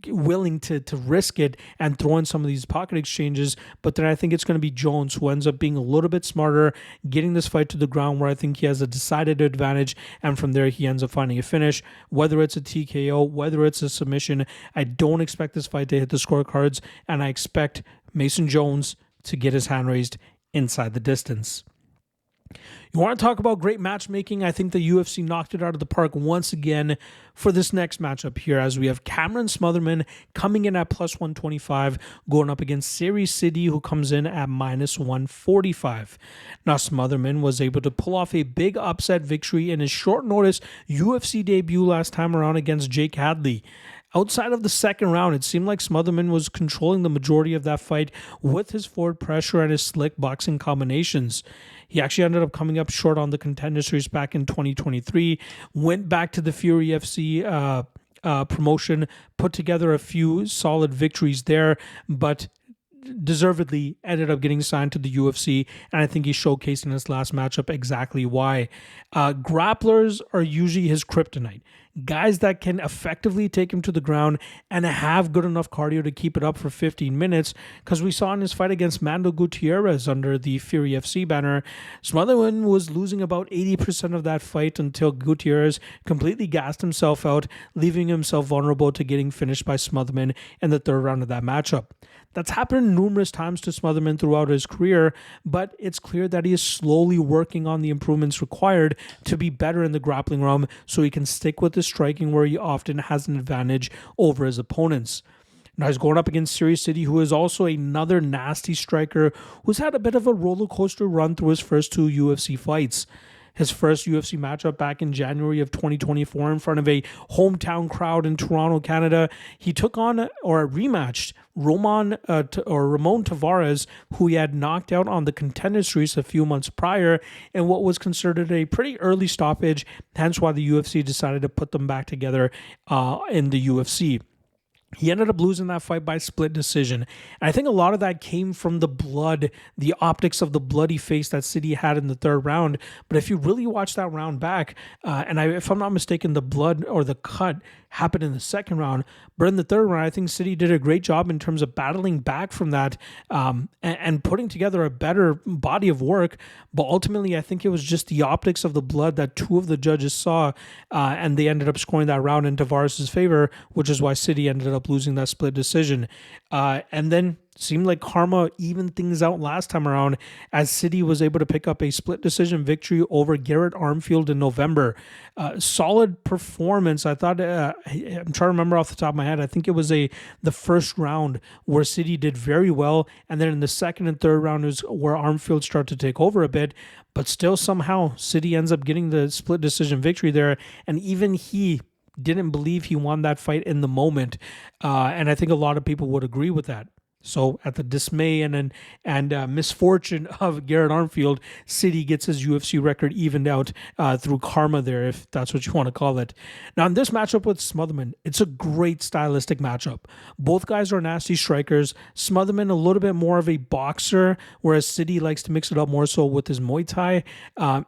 willing to risk it and throw in some of these pocket exchanges. But then I think it's going to be Jones who ends up being a little bit smarter, getting this fight to the ground where I think he has a decided advantage. And from there, he ends up finding a finish, whether it's a TKO, whether it's a submission. I don't expect this fight to hit the scorecards, and I expect Mason Jones to get his hand raised inside the distance. You want to talk about great matchmaking? I think the UFC knocked it out of the park once again for this next matchup here, as we have Cameron Smotherman coming in at plus 125, going up against Sidey, who comes in at minus 145. Now, Smotherman was able to pull off a big upset victory in his short notice UFC debut last time around against Jake Hadley. Outside of the second round, it seemed like Smotherman was controlling the majority of that fight with his forward pressure and his slick boxing combinations. He actually ended up coming up short on the Contender Series back in 2023, went back to the Fury FC promotion, put together a few solid victories there, but deservedly ended up getting signed to the UFC, and I think he showcased in his last matchup exactly why. Grapplers are usually his kryptonite. Guys that can effectively take him to the ground and have good enough cardio to keep it up for 15 minutes, because we saw in his fight against Mando Gutierrez under the Fury FC banner, Smotherman was losing about 80% of that fight until Gutierrez completely gassed himself out, leaving himself vulnerable to getting finished by Smotherman in the third round of that matchup. That's happened numerous times to Smotherman throughout his career, but it's clear that he is slowly working on the improvements required to be better in the grappling realm so he can stick with the striking where he often has an advantage over his opponents. Now he's going up against Sidey, who is also another nasty striker who's had a bit of a roller coaster run through his first two UFC fights. His first UFC matchup back in January of 2024 in front of a hometown crowd in Toronto, Canada, he took on or rematched Ramon Tavares, who he had knocked out on the Contender Series a few months prior in what was considered a pretty early stoppage, hence why the UFC decided to put them back together in the UFC. He ended up losing that fight by split decision. And I think a lot of that came from the blood, the optics of the bloody face that Sidey had in the third round. But if you really watch that round back, if I'm not mistaken, the blood or the cut happened in the second round. But in the third round, I think Sidey did a great job in terms of battling back from that and putting together a better body of work. But ultimately, I think it was just the optics of the blood that two of the judges saw, and they ended up scoring that round in Tavares' favor, which is why Sidey ended up losing that split decision. And then seemed like karma evened things out last time around, as Sidey was able to pick up a split decision victory over Garrett Armfield in November. Solid performance. I thought, I'm trying to remember off the top of my head, I think it was the first round where Sidey did very well, and then in the second and third round is where Armfield started to take over a bit, but still somehow Sidey ends up getting the split decision victory there, and even he didn't believe he won that fight in the moment, and I think a lot of people would agree with that. So at the dismay and misfortune of Garrett Armfield, Sidey gets his UFC record evened out through karma there, if that's what you want to call it. Now in this matchup with Smotherman, it's a great stylistic matchup. Both guys are nasty strikers. Smotherman a little bit more of a boxer, whereas Sidey likes to mix it up more so with his Muay Thai.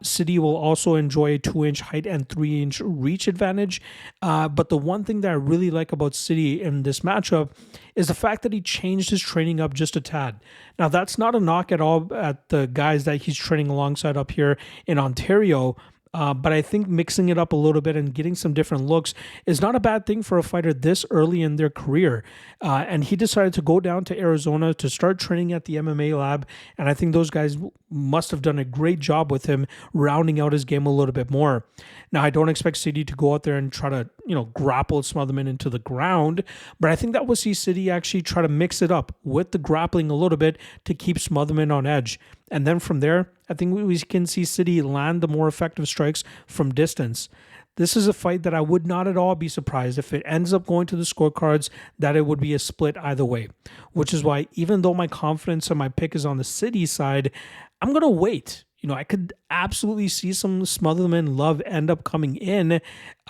Sidey will also enjoy a 2-inch height and 3-inch reach advantage. But the one thing that I really like about Sidey in this matchup is the fact that he changed his training up just a tad. Now, that's not a knock at all at the guys that he's training alongside up here in Ontario, but I think mixing it up a little bit and getting some different looks is not a bad thing for a fighter this early in their career. And he decided to go down to Arizona to start training at the MMA lab, and I think those guys must have done a great job with him, rounding out his game a little bit more. Now, I don't expect Sidey to go out there and try to, grapple Smotherman into the ground, but I think that we'll see Sidey actually try to mix it up with the grappling a little bit to keep Smotherman on edge. And then from there, I think we can see Sidey land the more effective strikes from distance. This is a fight that I would not at all be surprised if it ends up going to the scorecards that it would be a split either way, which is why even though my confidence and my pick is on the Sidey side, I'm going to wait. I could absolutely see some Smotherman love end up coming in,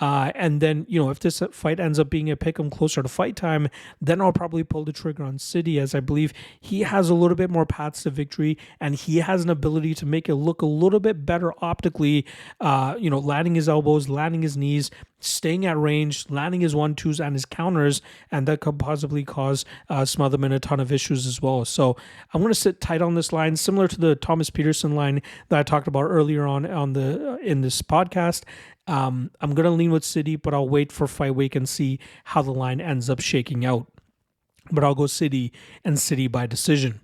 And then, if this fight ends up being a pick'em closer to fight time, then I'll probably pull the trigger on Sidey, as I believe he has a little bit more paths to victory, and he has an ability to make it look a little bit better optically, landing his elbows, landing his knees, staying at range, landing his 1-2s and his counters, and that could possibly cause Smotherman a ton of issues as well. So I'm going to sit tight on this line, similar to the Thomas Petersen line that I talked about earlier on in this podcast. I'm going to lean with Sidey, but I'll wait for fight week and see how the line ends up shaking out. But I'll go Sidey and Sidey by decision.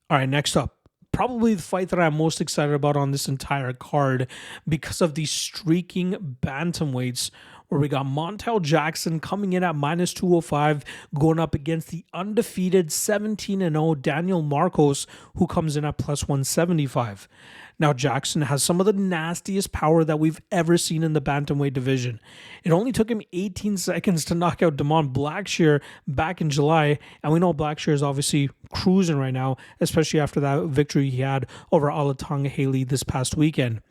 All right, next up. Probably the fight that I'm most excited about on this entire card because of the streaking bantamweights, where we got Montel Jackson coming in at -205, going up against the undefeated 17-0 Daniel Marcos, who comes in at +175. Now, Jackson has some of the nastiest power that we've ever seen in the bantamweight division. It only took him 18 seconds to knock out Damon Blackshear back in July, and we know Blackshear is obviously cruising right now, especially after that victory he had over Olatunga Haley this past weekend.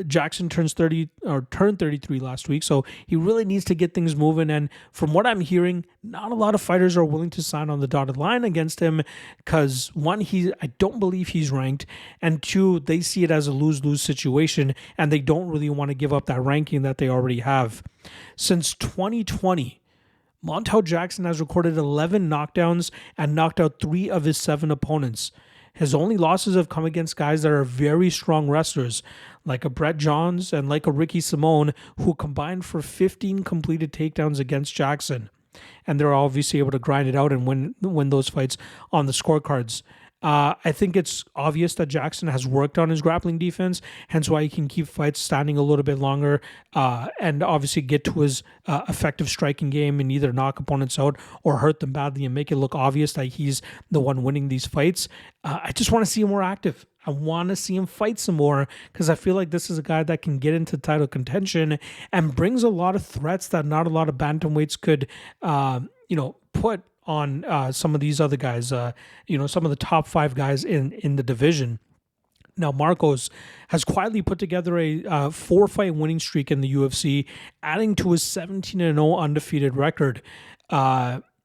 Jackson turned 33 last week, so he really needs to get things moving. And from what I'm hearing, not a lot of fighters are willing to sign on the dotted line against him because, one, I don't believe he's ranked, and two, they see it as a lose-lose situation, and they don't really want to give up that ranking that they already have. Since 2020, Montel Jackson has recorded 11 knockdowns and knocked out 3 of his 7 opponents. His only losses have come against guys that are very strong wrestlers, like a Brett Johns and like a Ricky Simone, who combined for 15 completed takedowns against Jackson. And they're obviously able to grind it out and win those fights on the scorecards. I think it's obvious that Jackson has worked on his grappling defense, hence why he can keep fights standing a little bit longer and obviously get to his effective striking game and either knock opponents out or hurt them badly and make it look obvious that he's the one winning these fights. I just want to see him more active. I want to see him fight some more because I feel like this is a guy that can get into title contention and brings a lot of threats that not a lot of bantamweights could, put on some of these other guys, some of the top 5 guys in the division. Now, Marcos has quietly put together a 4-fight winning streak in the UFC, adding to his 17-0 undefeated record.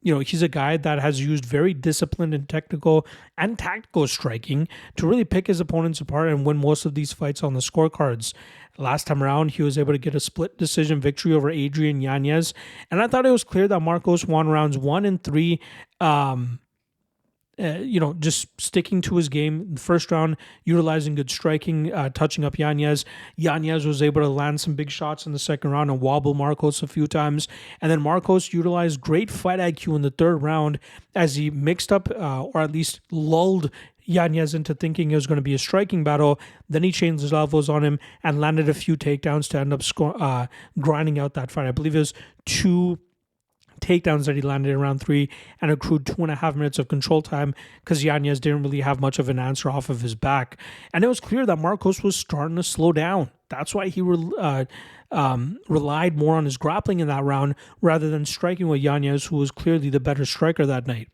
He's a guy that has used very disciplined and technical and tactical striking to really pick his opponents apart and win most of these fights on the scorecards. Last time around, he was able to get a split decision victory over Adrian Yanez, and I thought it was clear that Marcos won rounds 1 and 3, just sticking to his game. The first round, utilizing good striking, touching up Yanez. Yanez was able to land some big shots in the second round and wobble Marcos a few times. And then Marcos utilized great fight IQ in the third round as he mixed up, or at least lulled Yanez into thinking it was going to be a striking battle. Then he changed his levels on him and landed a few takedowns to end up grinding out that fight. I believe it was 2 takedowns that he landed in round 3 and accrued 2.5 minutes of control time because Yanez didn't really have much of an answer off of his back. And it was clear that Marcos was starting to slow down. That's why he relied more on his grappling in that round rather than striking with Yanez, who was clearly the better striker that night.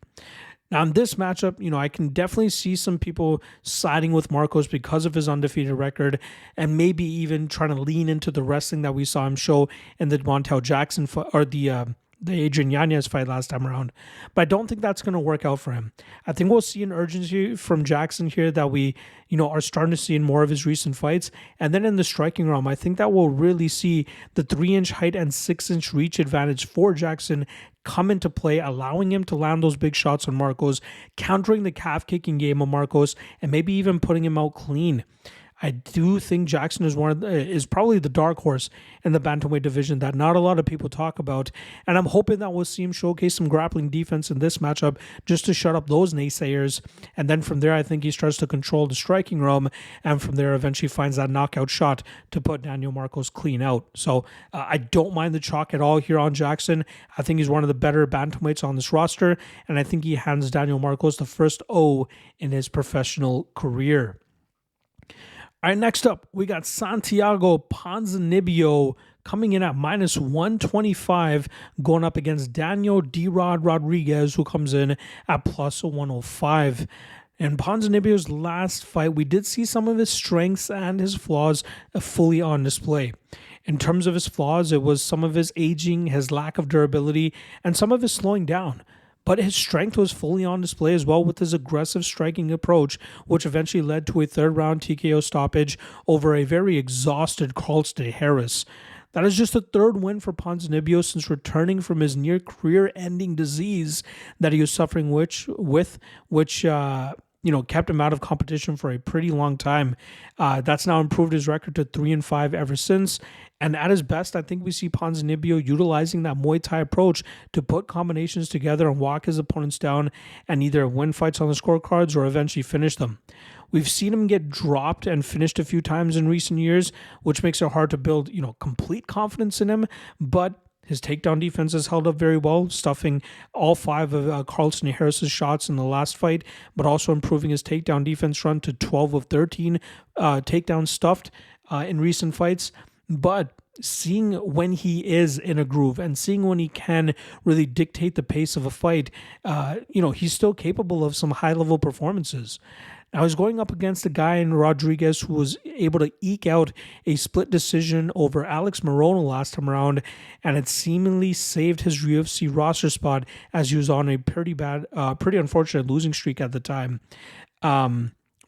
Now, in this matchup, I can definitely see some people siding with Marcos because of his undefeated record and maybe even trying to lean into the wrestling that we saw him show in the Montel Jackson fight, or the Adrian Yanez fight last time around. But I don't think that's going to work out for him. I think we'll see an urgency from Jackson here that we, are starting to see in more of his recent fights. And then in the striking realm, I think that we'll really see the 3-inch height and 6-inch reach advantage for Jackson come into play, allowing him to land those big shots on Marcos, countering the calf kicking game of Marcos, and maybe even putting him out clean. I do think Jackson is probably the dark horse in the bantamweight division that not a lot of people talk about, and I'm hoping that we'll see him showcase some grappling defense in this matchup just to shut up those naysayers. And then from there, I think he starts to control the striking realm, and from there eventually finds that knockout shot to put Daniel Marcos clean out. So I don't mind the chalk at all here on Jackson. I think he's one of the better bantamweights on this roster, and I think he hands Daniel Marcos the first O in his professional career. All right, next up, we got Santiago Ponzinibbio coming in at -125, going up against Daniel D-Rod Rodriguez, who comes in at +105. In Ponzinibbio's last fight, we did see some of his strengths and his flaws fully on display. In terms of his flaws, it was some of his aging, his lack of durability, and some of his slowing down. But his strength was fully on display as well with his aggressive striking approach, which eventually led to a third-round TKO stoppage over a very exhausted Carlston Harris. That is just the third win for Ponzinibbio since returning from his near career-ending disease that he was suffering which kept him out of competition for a pretty long time. That's now improved his record to 3-5 ever since. And at his best, I think we see Ponzinibbio utilizing that Muay Thai approach to put combinations together and walk his opponents down and either win fights on the scorecards or eventually finish them. We've seen him get dropped and finished a few times in recent years, which makes it hard to build, complete confidence in him. But his takedown defense has held up very well, stuffing all 5 of Carlston Harris's shots in the last fight, but also improving his takedown defense run to 12 of 13 takedowns stuffed in recent fights. But seeing when he is in a groove and seeing when he can really dictate the pace of a fight, he's still capable of some high-level performances. Now, he's going up against a guy in Rodriguez who was able to eke out a split decision over Alex Morona last time around, and it seemingly saved his UFC roster spot as he was on a pretty unfortunate losing streak at the time.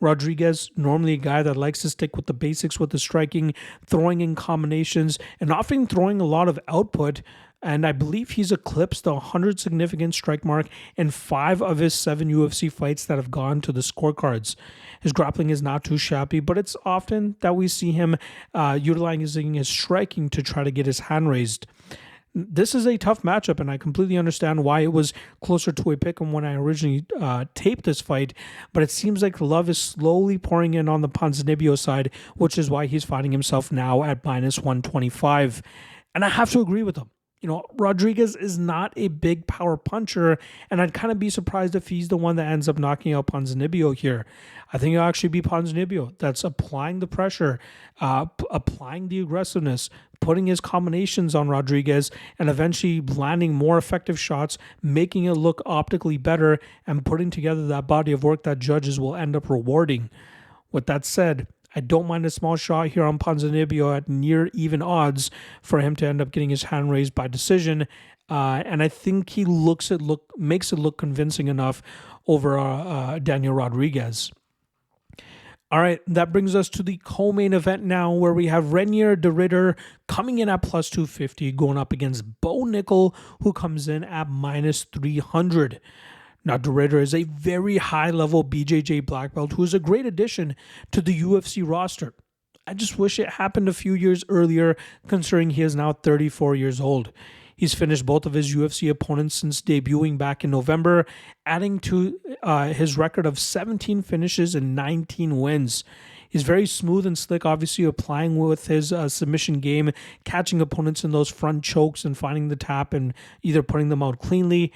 Rodriguez, normally a guy that likes to stick with the basics with the striking, throwing in combinations, and often throwing a lot of output. And I believe he's eclipsed the 100 significant strike mark in 5 of his 7 UFC fights that have gone to the scorecards. His grappling is not too shabby, but it's often that we see him utilizing his striking to try to get his hand raised. This is a tough matchup, and I completely understand why it was closer to a pick'em when I originally taped this fight, but it seems like love is slowly pouring in on the Ponzinibbio side, which is why he's finding himself now at minus 125. And I have to agree with him. Rodriguez is not a big power puncher, and I'd kind of be surprised if he's the one that ends up knocking out Ponzinibbio here. I think it'll actually be Ponzinibbio that's applying the pressure, applying the aggressiveness, putting his combinations on Rodriguez, and eventually landing more effective shots, making it look optically better, and putting together that body of work that judges will end up rewarding. With that said, I don't mind a small shot here on Ponzinibbio at near even odds for him to end up getting his hand raised by decision. And I think he makes it look convincing enough over Daniel Rodriguez. All right, that brings us to the co-main event now, where we have Reinier de Ridder coming in at plus 250, going up against Bo Nickal, who comes in at minus 300. Now, de Ridder is a very high-level BJJ black belt who is a great addition to the UFC roster. I just wish it happened a few years earlier, considering he is now 34 years old. He's finished both of his UFC opponents since debuting back in November, adding to his record of 17 finishes and 19 wins. He's very smooth and slick, obviously applying with his submission game, catching opponents in those front chokes and finding the tap and either putting them out cleanly.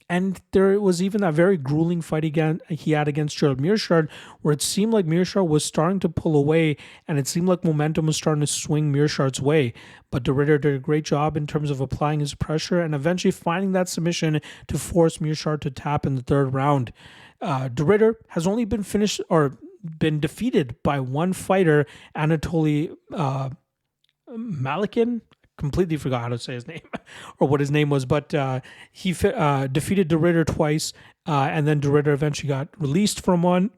And there was even that very grueling fight he had against Gerald Meerschaert, where it seemed like Meerschaert was starting to pull away, and it seemed like momentum was starting to swing Meerschaert's way. But de Ridder did a great job in terms of applying his pressure and eventually finding that submission to force Meerschaert to tap in the third round. De Ridder has only been defeated by one fighter, Anatoly Malikin. Completely forgot how to say his name or what his name was, but he defeated de Ridder twice, and then de Ridder eventually got released from one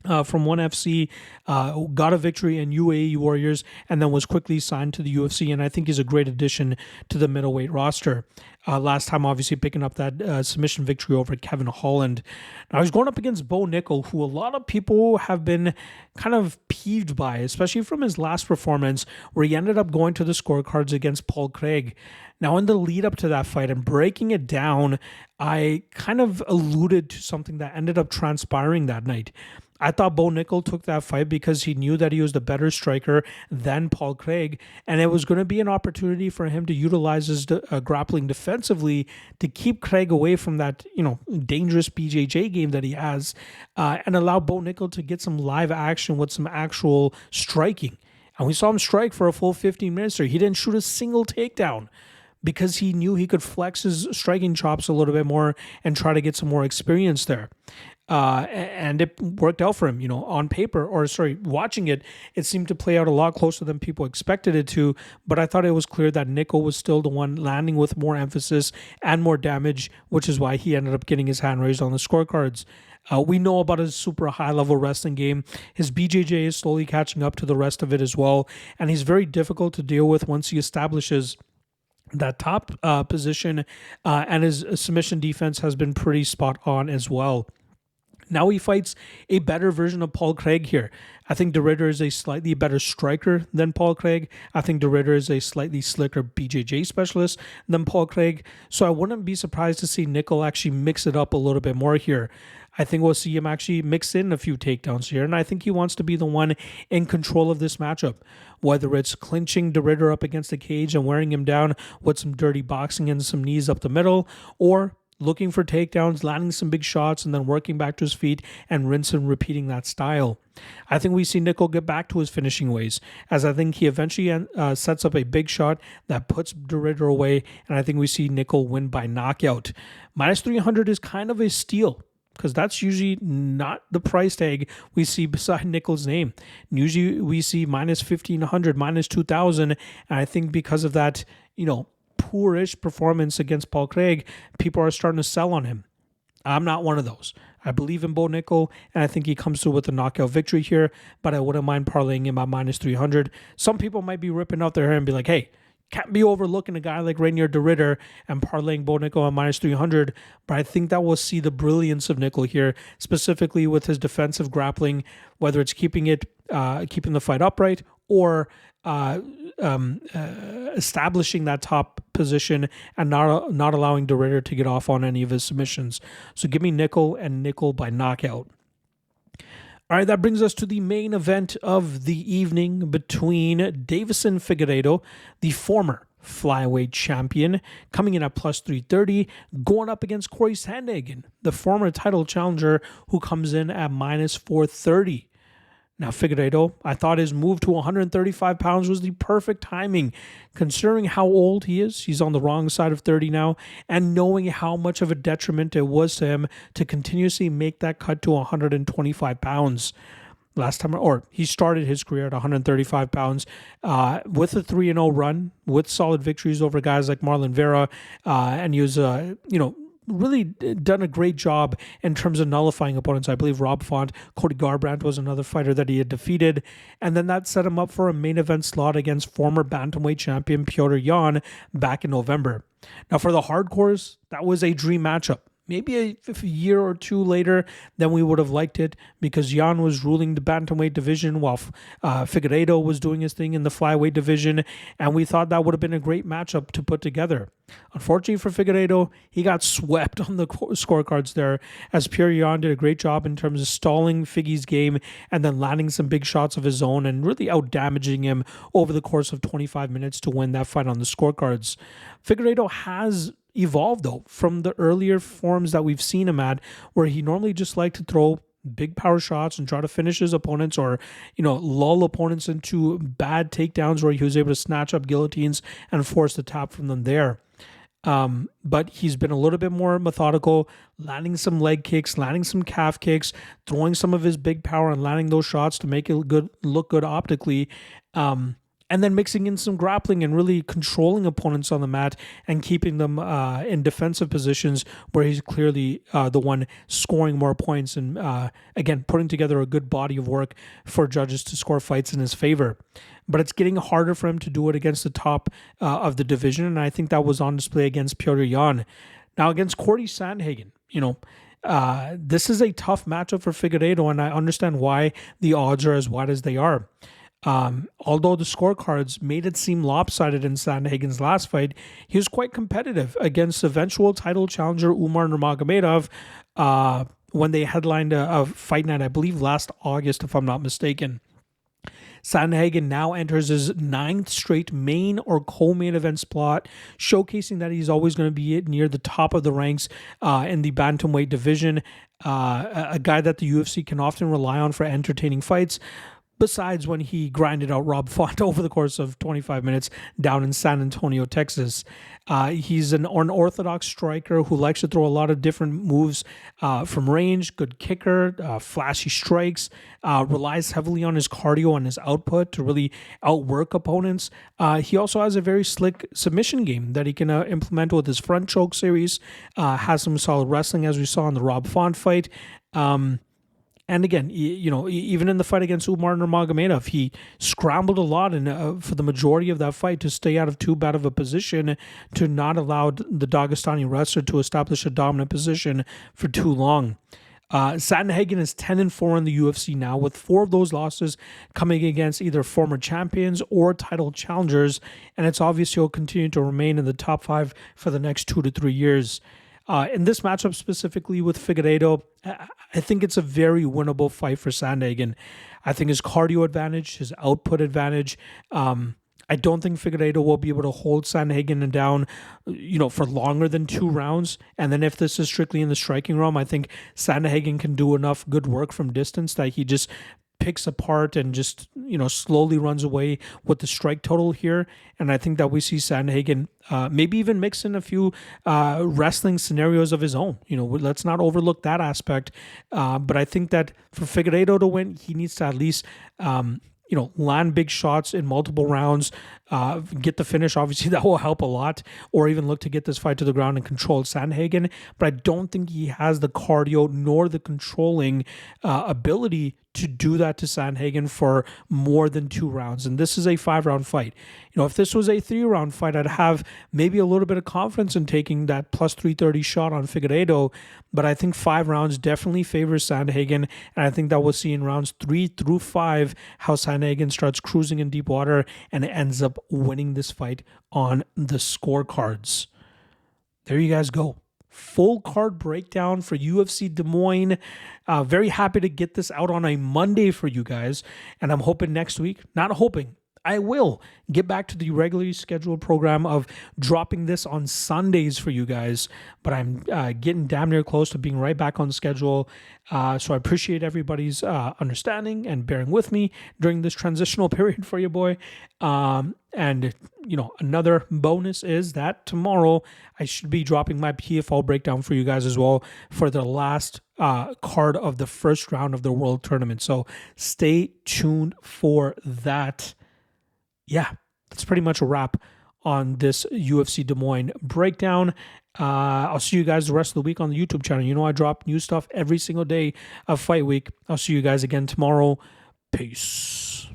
FC, got a victory in UAE Warriors, and then was quickly signed to the UFC, and I think he's a great addition to the middleweight roster. Last time, obviously, picking up that submission victory over Kevin Holland. Now, he's going up against Bo Nickal, who a lot of people have been kind of peeved by, especially from his last performance, where he ended up going to the scorecards against Paul Craig. Now, in the lead up to that fight and breaking it down, I kind of alluded to something that ended up transpiring that night. I thought Bo Nickal took that fight because he knew that he was the better striker than Paul Craig, and it was going to be an opportunity for him to utilize his grappling defensively to keep Craig away from that, dangerous BJJ game that he has, and allow Bo Nickal to get some live action with some actual striking. And we saw him strike for a full 15 minutes there. He didn't shoot a single takedown, because he knew he could flex his striking chops a little bit more and try to get some more experience there. and it worked out for him, on paper, or sorry, watching it, it seemed to play out a lot closer than people expected it to. But I thought it was clear that Nickal was still the one landing with more emphasis and more damage, which is why he ended up getting his hand raised on the scorecards. We know about his super high-level wrestling game. His BJJ is slowly catching up to the rest of it as well, and he's very difficult to deal with once he establishes that top position, and his submission defense has been pretty spot on as well. Now he fights a better version of Paul Craig here. I think De Ridder is a slightly better striker than Paul Craig. I think De Ridder is a slightly slicker BJJ specialist than Paul Craig. So I wouldn't be surprised to see Nickal actually mix it up a little bit more here. I think we'll see him actually mix in a few takedowns here, and I think he wants to be the one in control of this matchup. Whether it's clinching De Ridder up against the cage and wearing him down with some dirty boxing and some knees up the middle, or looking for takedowns, landing some big shots, and then working back to his feet and rinse and repeating that style. I think we see Nickal get back to his finishing ways, as I think he eventually sets up a big shot that puts De Ridder away, and I think we see Nickal win by knockout. Minus 300 is kind of a steal, because that's usually not the price tag we see beside Nickal's name. Usually we see minus 1,500, minus 2,000, and I think because of that, poorish performance against Paul Craig, people are starting to sell on him. I'm not one of those. I believe in Bo Nickal, and I think he comes through with a knockout victory here, but I wouldn't mind parlaying him at minus 300. Some people might be ripping out their hair and be like, hey, can't be overlooking a guy like Rainier De Ridder and parlaying Bo Nickal at minus 300, but I think that we'll see the brilliance of Nickal here, specifically with his defensive grappling, whether it's keeping the fight upright or establishing that top position and not allowing De Ridder to get off on any of his submissions. So give me Nickal and Nickal by knockout. All right, that brings us to the main event of the evening between Deiveson Figueiredo, the former flyweight champion, coming in at plus 330, going up against Corey Sandhagen, the former title challenger, who comes in at minus 430. Now, Figueiredo, I thought his move to 135 pounds was the perfect timing, considering how old he is. He's on the wrong side of 30 now, and knowing how much of a detriment it was to him to continuously make that cut to 125 pounds. He started his career at 135 pounds with a 3-0 run, with solid victories over guys like Marlon Vera, and he was, really done a great job in terms of nullifying opponents. I believe Rob Font, Cody Garbrandt was another fighter that he had defeated. And then that set him up for a main event slot against former bantamweight champion Petr Yan back in November. Now, for the hardcores, that was a dream matchup. Maybe a year or two later than we would have liked it, because Jan was ruling the bantamweight division while Figueiredo was doing his thing in the flyweight division, and we thought that would have been a great matchup to put together. Unfortunately for Figueiredo, he got swept on the scorecards there, as Petr Yan did a great job in terms of stalling Figgy's game and then landing some big shots of his own and really out-damaging him over the course of 25 minutes to win that fight on the scorecards. Figueiredo has evolved, though, from the earlier forms that we've seen him at, where he normally just liked to throw big power shots and try to finish his opponents, or lull opponents into bad takedowns where he was able to snatch up guillotines and force the tap from them there. But he's been a little bit more methodical, landing some leg kicks, landing some calf kicks, throwing some of his big power and landing those shots to make it look good optically. And then mixing in some grappling and really controlling opponents on the mat and keeping them in defensive positions where he's clearly the one scoring more points and, again, putting together a good body of work for judges to score fights in his favor. But it's getting harder for him to do it against the top of the division, and I think that was on display against Petr Yan. Now, against Corey Sandhagen, this is a tough matchup for Figueiredo, and I understand why the odds are as wide as they are. Although the scorecards made it seem lopsided in Sandhagen's last fight, he was quite competitive against eventual title challenger Umar Nurmagomedov when they headlined a fight night, I believe last August, if I'm not mistaken. Sandhagen now enters his 9th straight main or co-main event spot, showcasing that he's always going to be near the top of the ranks in the bantamweight division, a guy that the UFC can often rely on for entertaining fights. besides when he grinded out Rob Font over the course of 25 minutes down in San Antonio, Texas. He's an unorthodox striker who likes to throw a lot of different moves from range, good kicker, flashy strikes, relies heavily on his cardio and his output to really outwork opponents. He also has a very slick submission game that he can implement with his front choke series, has some solid wrestling as we saw in the Rob Font fight. And again, even in the fight against Umar Nurmagomedov, he scrambled a lot for the majority of that fight to stay out of too bad of a position, to not allow the Dagestani wrestler to establish a dominant position for too long. Sandhagen is 10-4 in the UFC now, with 4 of those losses coming against either former champions or title challengers, and it's obvious he'll continue to remain in the top 5 for the next 2 to 3 years. In this matchup specifically with Figueiredo, I think it's a very winnable fight for Sandhagen. I think his cardio advantage, his output advantage, I don't think Figueiredo will be able to hold Sandhagen down, for longer than 2 rounds. And then if this is strictly in the striking realm, I think Sandhagen can do enough good work from distance that he just picks apart and just, slowly runs away with the strike total here. And I think that we see Sandhagen maybe even mix in a few wrestling scenarios of his own. Let's not overlook that aspect. But I think that for Figueiredo to win, he needs to at least land big shots in multiple rounds, get the finish. Obviously, that will help a lot, or even look to get this fight to the ground and control Sandhagen. But I don't think he has the cardio nor the controlling ability to do that to Sandhagen for more than 2 rounds. And this is a 5-round fight. If this was a 3-round fight, I'd have maybe a little bit of confidence in taking that plus 330 shot on Figueiredo. But I think 5 rounds definitely favors Sandhagen. And I think that we'll see in rounds 3 through 5 how Sandhagen starts cruising in deep water and ends up winning this fight on the scorecards. There you guys go. Full card breakdown for UFC Des Moines. Very happy to get this out on a Monday for you guys. And I'm hoping next week, I will get back to the regularly scheduled program of dropping this on Sundays for you guys. But I'm getting damn near close to being right back on schedule. So I appreciate everybody's understanding and bearing with me during this transitional period for you, boy. And another bonus is that tomorrow I should be dropping my PFL breakdown for you guys as well for the last card of the first round of the World Tournament. So stay tuned for that. Yeah, that's pretty much a wrap on this UFC Des Moines breakdown. I'll see you guys the rest of the week on the YouTube channel. I drop new stuff every single day of Fight Week. I'll see you guys again tomorrow. Peace.